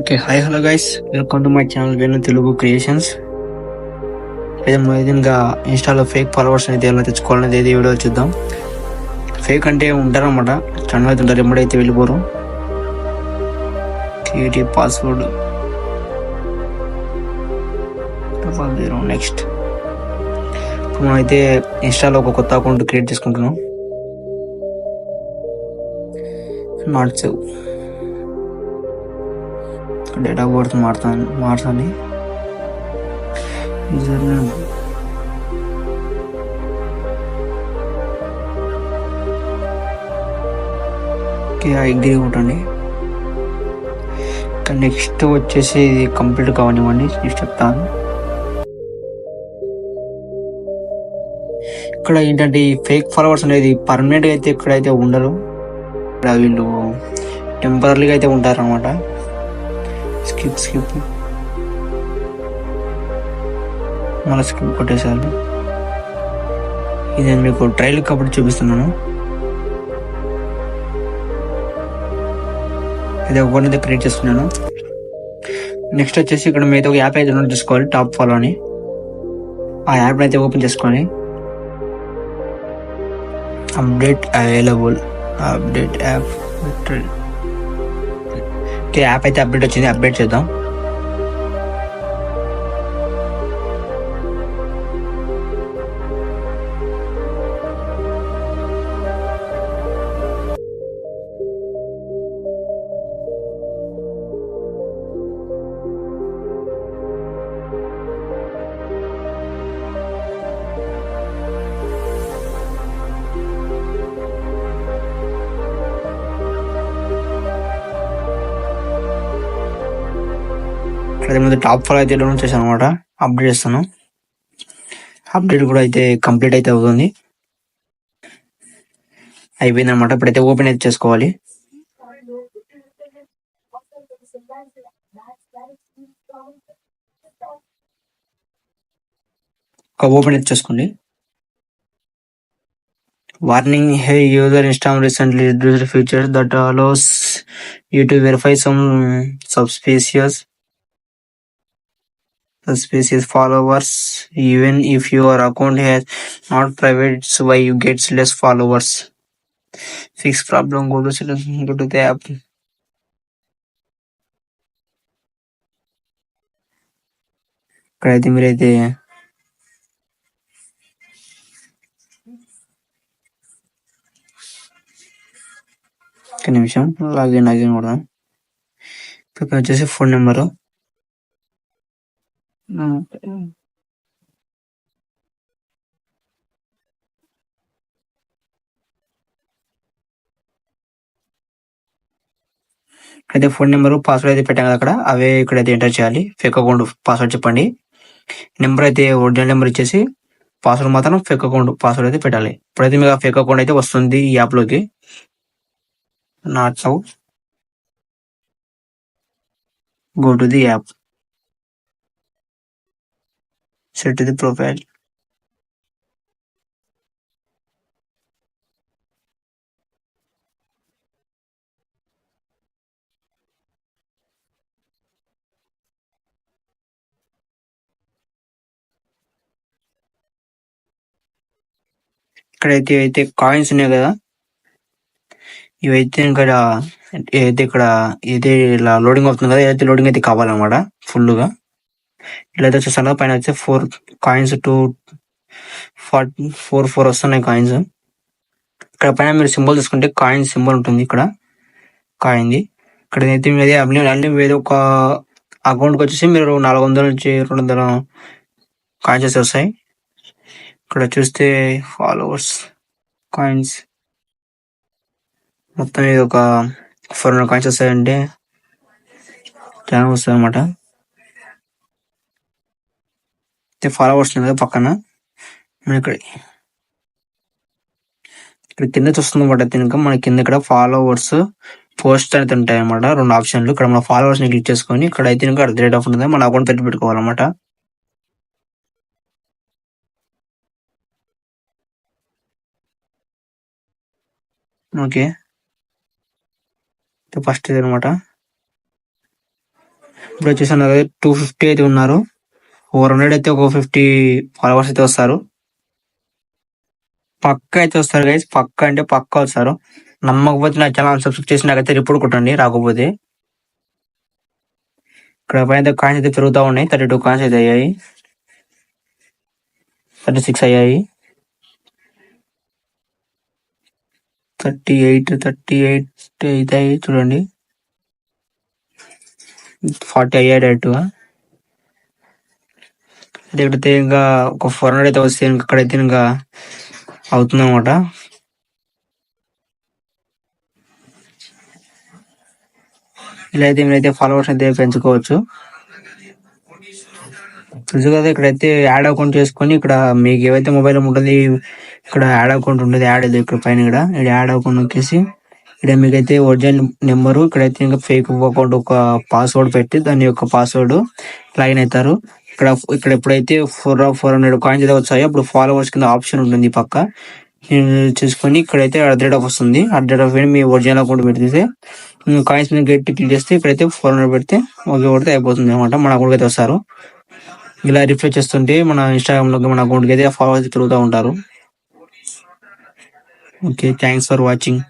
Okay. Hi hello guys, welcome to my channel Venu Telugu creations. అయితే ఇంకా ఇన్స్టాలో ఫేక్ ఫాలోవర్స్ అయితే ఎలా తెచ్చుకోవాలనేది అయితే వీడియో చూద్దాం. ఫేక్ అంటే ఉంటారన్నమాట, ఛానల్ అయితే ఉంటారు, ఎప్పుడైతే వెళ్ళిపోరు. Create password next. ఇప్పుడు మనం అయితే ఇన్స్టాలో ఒక కొత్త అకౌంట్ క్రియేట్ చేసుకుంటున్నాం. Not save, date of birth మార్చాలి. యూజర్ నేమ్ అగ్రీ కొట్టండి. నెక్స్ట్ వచ్చేసి ఇది కంప్లీట్ కావనివ్వండి, నెక్స్ట్ చెప్తాను. ఇక్కడ ఏంటంటే ఈ ఫేక్ ఫాలోవర్స్ అనేది పర్మనెంట్గా అయితే ఇక్కడైతే ఉండరు, ఇక్కడ వీళ్ళు టెంపరీగా అయితే ఉంటారు అనమాట. స్కిప్ మళ్ళీ స్కిప్ కొట్టేసారు. ఇది నేను మీకు ట్రయల్ కాబట్టి చూపిస్తున్నాను. ఇది ఒకటి అయితే క్రియేట్ చేస్తున్నాను. నెక్స్ట్ వచ్చేసి ఇక్కడ మీతో ఒక యాప్ అయితే డౌన్లోడ్ చేసుకోవాలి, టాప్ ఫాలో అని. ఆ యాప్ అయితే ఓపెన్ చేసుకొని update available, update app. App అయితే అప్డేట్ వచ్చింది, అప్డేట్ చేద్దాం. అదే ముందు టాప్ ఫాలో అయితే డౌన్లోడ్ చేశాను అనమాట. అప్డేట్ చేస్తాను. అప్డేట్ కూడా అయితే కంప్లీట్ అయితే అవుతుంది, అయిపోయింది అనమాట. ఇప్పుడైతే ఓపెన్ అయితే చేసుకోవాలి. ఓపెన్ అయితే చేసుకోండి. Warning, hey user, install recently introduced features that allows you to verify some suspicious followers even if your account has not private, so why you get less followers. Fix problem, go to the app. ఇక్కడైతే మీరైతే ఒక నిమిషం login కూడా. ఇక్కడ వచ్చేసి phone number, అయితే phone number, password అయితే పెట్టాం కదా అక్కడ, అవే ఇక్కడైతే ఎంటర్ చేయాలి. ఫేక్ అకౌంట్ పాస్వర్డ్ చెప్పండి. నెంబర్ అయితే ఒరిజినల్ నెంబర్ ఇచ్చేసి పాస్వర్డ్ మాత్రం ఫేక్ అకౌంట్ పాస్వర్డ్ అయితే పెట్టాలి. ఇప్పుడైతే మీకు ఫేక్ అకౌంట్ అయితే వస్తుంది ఈ యాప్లోకి. నాట్ సౌ, go to the app, set the profile. ఇక్కడైతే అయితే కాయిన్స్ ఉన్నాయి కదా, ఇవైతే ఇక్కడ ఇలా లోడింగ్ అవుతుంది కదా, ఏదైతే లోడింగ్ అయితే కావాలన్నమాట ఫుల్గా. ఇలా అయితే చూసాను పైన వచ్చి 4 కాయిన్స్, 4 వస్తున్నాయి కాయిన్స్. ఇక్కడ పైన మీరు సింబల్ చూసుకుంటే కాయిన్ సింబల్ ఉంటుంది, ఇక్కడ కాయింది. ఇక్కడ అయితే మీది అన్ని ఏదో ఒక అకౌంట్కి వచ్చేసి మీరు 400 నుంచి 200 కాయిన్స్ వస్తాయి. ఇక్కడ చూస్తే ఫాలోవర్స్, కాయిన్స్ మొత్తం ఇది ఒక 400 కాయిన్స్ వస్తాయంటే చాలా వస్తాయి అనమాట. ఫాలోవర్స్ కదా పక్కన ఇక్కడ కింద చూస్తుంది అనమాట. తినక మన కింద ఇక్కడ ఫాలోవర్స్, పోస్ట్ అయితే ఉంటాయి అనమాట, 2 ఆప్షన్లు. ఇక్కడ మన ఫాలోవర్స్ ని క్లిక్ చేసుకొని ఇక్కడ అయితే రేట్ ఆఫ్ ఉంటుంది, మన అకౌంట్ పెట్టుకోవాలన్నమాట. ఓకే. ఫస్ట్ ఇది అనమాట. ఇప్పుడు వచ్చేసి 250 అయితే ఉన్నారు. 400 అయితే ఒక 50 ఫాలోవర్స్ అయితే వస్తారు. పక్కా అయితే వస్తారు గైస్. పక్కా అంటే పక్కా వస్తారు. నమ్మకపోతే నా ఛానల్ సబ్స్క్రైబ్ చేసి నాకైతే రిపోర్ట్ కొట్టండి రాకపోతే. ఇక్కడ పైన కాయిన్స్ అయితే పెరుగుతూ ఉన్నాయి. 32 కాయిన్స్ అయితే అయ్యాయి. 36 అయ్యాయి. 38 అవుతాయి చూడండి. 40 అయ్యాయి డైరెక్ట్గా. ఇక్కడైతే ఇంకా ఒక 400 అయితే వస్తే ఇక్కడైతే ఇంకా అవుతుంది అనమాట. ఇలా అయితే మీరైతే ఫాలోవర్స్ అయితే పెంచుకోవచ్చు. తెలుసు కదా, ఇక్కడైతే యాడ్ అకౌంట్ చేసుకొని ఇక్కడ మీకు ఏవైతే మొబైల్ ఉంటుంది ఇక్కడ యాడ్ అకౌంట్ ఉంటుంది. యాడ్ ఇక్కడ పైన ఇక్కడ యాడ్ అకౌంట్ వచ్చేసి ఇక్కడ మీకైతే ఒరిజినల్ నెంబరు, ఇక్కడైతే ఇంకా ఫేక్ అకౌంట్ ఒక పాస్వర్డ్ పెట్టి దాని యొక్క పాస్వర్డ్ లాగిన్ అవుతారు. ఇక్కడ ఎప్పుడైతే 400 కాయిన్స్ అయితే వచ్చాయో అప్పుడు ఫాలోవర్స్ కింద ఆప్షన్ ఉంటుంది పక్క చూసుకొని ఇక్కడైతే @. వస్తుంది. @ మీ ఒరిజినల్ అకౌంట్ పెడితే కాయిన్స్ మీద గట్టి క్లిక్ చేస్తే ఇక్కడైతే 400 పెడితే ఓకే కొడితే అయిపోతుంది అనమాట. మన అకౌంట్ అయితే వస్తారు. ఇలా రిఫ్రెష్ చేస్తుంటే మన ఇన్స్టాగ్రామ్ లో మన అకౌంట్ కి అయితే ఫాలోవర్స్ పెరుగుతూ ఉంటారు. Okay, thanks for watching.